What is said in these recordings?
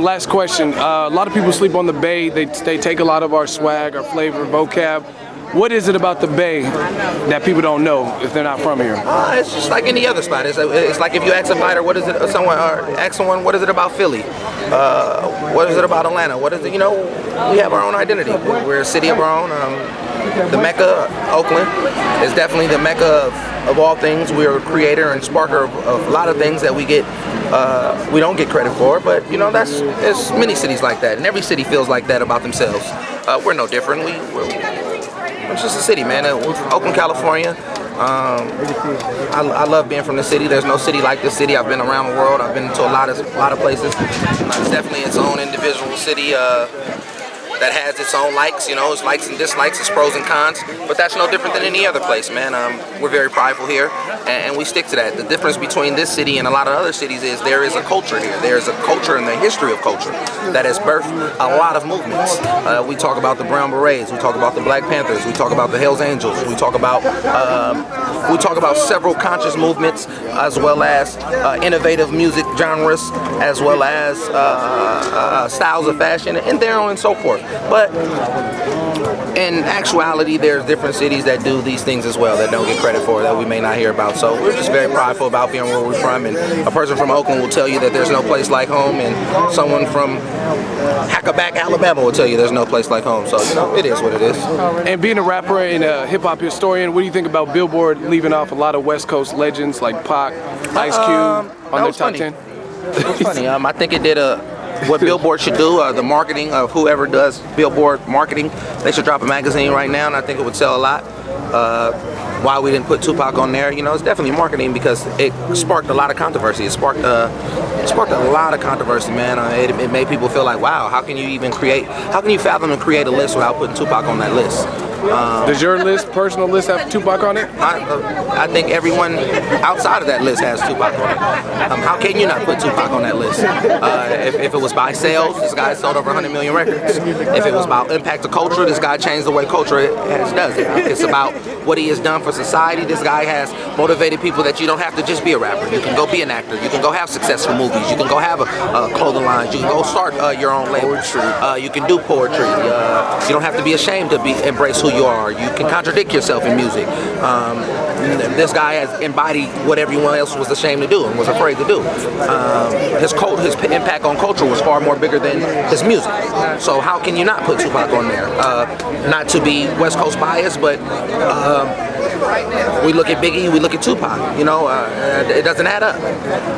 And last question, a lot of people sleep on the Bay. They take a lot of our swag, our flavor, vocab. What is it about the Bay that people don't know if they're not from here? It's just like any other spot. It's like if you ask a fighter, what is it? Ask someone, what is it about Philly? What is it about Atlanta? What is it? You know, we have our own identity. We're a city of our own. The Mecca, Oakland, is definitely the Mecca of all things. We are a creator and sparker of a lot of things that we don't get credit for. But you know, there's many cities like that, and every city feels like that about themselves. We're no different. It's just a city, man. Oakland, California. I love being from the city. There's no city like this city. I've been around the world. I've been to a lot of places. It's definitely its own individual city that has its own likes, you know, its likes and dislikes, its pros and cons. But that's no different than any other place, man. We're very prideful here, and we stick to that. The difference between this city and a lot of other cities is there is a culture here. There is a culture and the history of culture that has birthed a lot of movements. We talk about the Brown Berets, we talk about the Black Panthers, we talk about the Hells Angels, we talk about several conscious movements, as well as innovative music genres, as well as styles of fashion, and there on and so forth. But in actuality, there's different cities that do these things as well that don't get credit for, that we may not hear about. So we're just very prideful about being where we're from, and a person from Oakland will tell you that there's no place like home, and someone from Hackaback, Alabama will tell you there's no place like home. So, you know, it is what it is. And being a rapper and a hip-hop historian, what do you think about Billboard leaving off a lot of West Coast legends like Pac, Ice Cube on their top 10? It was funny. I think it did what Billboard should do, the marketing of whoever does Billboard marketing, they should drop a magazine right now, and I think it would sell a lot. Why we didn't put Tupac on there, you know, it's definitely marketing because it sparked a lot of controversy. It sparked a lot of controversy, man. It made people feel like, wow, how can you fathom and create a list without putting Tupac on that list? Does your personal list, have Tupac on it? I think everyone outside of that list has Tupac on it. How can you not put Tupac on that list? If it was by sales, this guy sold over 100 million records. If it was about impact of culture, this guy changed the way culture does it. It's about what he has done for society. This guy has motivated people that you don't have to just be a rapper. You can go be an actor. You can go have successful movies. You can go have a clothing line. You can go start your own label. You can do poetry. You don't have to be ashamed to embrace who you are. You can contradict yourself in music. This guy has embodied what everyone else was ashamed to do and was afraid to do. His impact on culture was far more bigger than his music. So how can you not put Tupac on there? Not to be West Coast biased, but we look at Biggie, we look at Tupac. You know, it doesn't add up.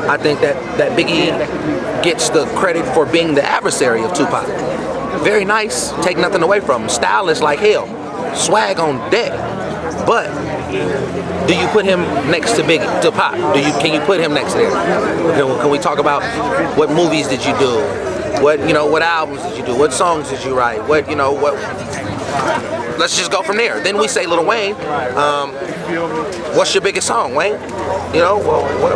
I think that Biggie gets the credit for being the adversary of Tupac. Very nice, take nothing away from him. Stylish like hell. Swag on deck, but do you put him next to Biggie, to Pac? Can you put him next there? Can we talk about what movies did you do? What albums did you do? What songs did you write? Let's just go from there. Then we say, Lil Wayne, what's your biggest song, Wayne? You know,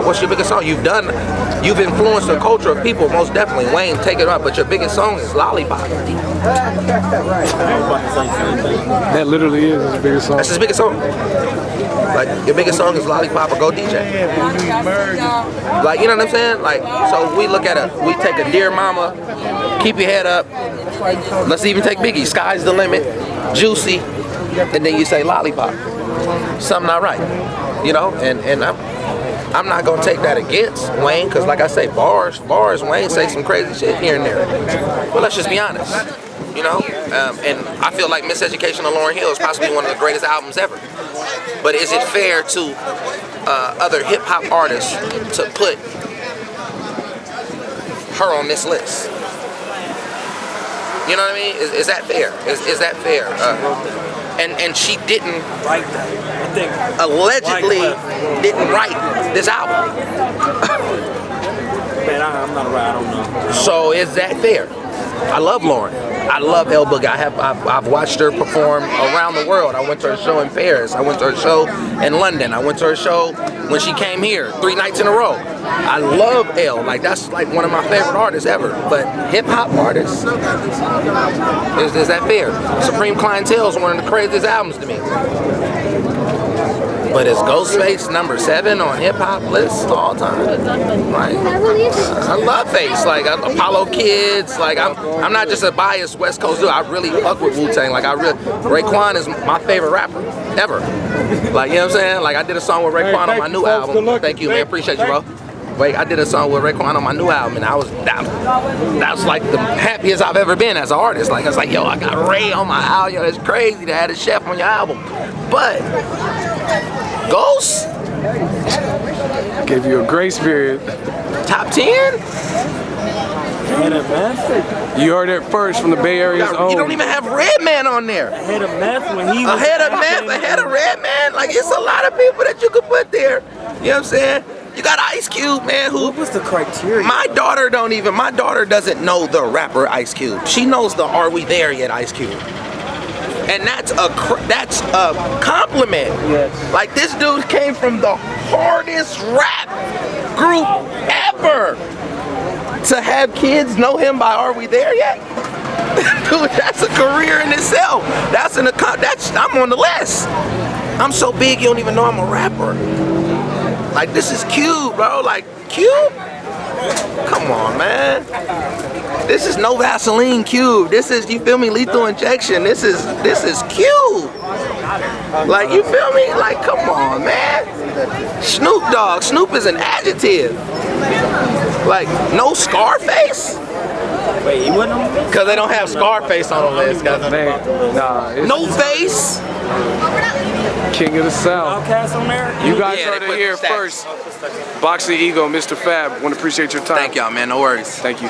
what's your biggest song? You've influenced the culture of people, most definitely. Wayne, take it up, but your biggest song is Lollipop. That literally is his biggest song. That's his biggest song. Like, your biggest song is Lollipop or Go DJ. Like, you know what I'm saying? Like, so we take a Dear Mama, Keep Your Head Up. Let's even take Biggie, Sky's the Limit, Juicy, and then you say Lollipop. Something not right, you know? And I'm not gonna take that against Wayne, because like I say, bars, Wayne say some crazy shit here and there. But let's just be honest, you know? And I feel like Miseducation of Lauryn Hill is possibly one of the greatest albums ever. But is it fair to other hip hop artists to put her on this list? You know what I mean? Is that fair? Is that fair? And she didn't, allegedly didn't write this album. Man, I'm not right, I don't know. So is that fair? I love Lauryn. I love El Boogie. I've watched her perform around the world. I went to her show in Paris. I went to her show in London. I went to her show when she came here 3 nights in a row. I love El. Like, that's like one of my favorite artists ever. But hip hop artists, is that fair? Supreme Clientele is one of the craziest albums to me. But is Ghostface number 7 on hip hop lists all time? Like, I love Face. Like Apollo Kids. Like I'm not just a biased West Coast dude. I really fuck with Wu-Tang. Like Raekwon is my favorite rapper ever. Like, you know what I'm saying? Like I did a song with Raekwon on my new album. Thank you, man. Appreciate you, bro. Wait, I did a song with Raekwon on my new album, and that was like the happiest I've ever been as an artist. Like, I was like, yo, I got Ray on my album. Yo, it's crazy to have a chef on your album. But Ghost Gave you a grace period. top 10? You heard it first from the Bay Area's own. You don't even have Redman on there. Ahead of Meth when he was Ahead of Meth, ahead of Redman. Like, it's a lot of people that you could put there. You know what I'm saying? You got Ice Cube, man, who... What was the criteria? My daughter doesn't know the rapper Ice Cube. She knows the Are We There Yet Ice Cube. And that's a compliment. Yes. Like, this dude came from the hardest rap group ever. To have kids know him by Are We There Yet? Dude, that's a career in itself. I'm on the list. I'm so big you don't even know I'm a rapper. Like, this is Cube, bro. Like, Cube? Come on, man. This is no Vaseline Cube. This is, you feel me, Lethal Injection. This is Cube. Like, you feel me? Like, come on, man. Snoop Dogg. Snoop is an adjective. Like, no Scarface? Wait, he wasn't on the list? Because they don't have Scarface on the list. No Face? King of the South. Outkast on there? You guys Yeah, heard they it put here the stats. first. Boxing Ego, Mr. Fab. Want to appreciate your time. Thank y'all, man. No worries. Thank you.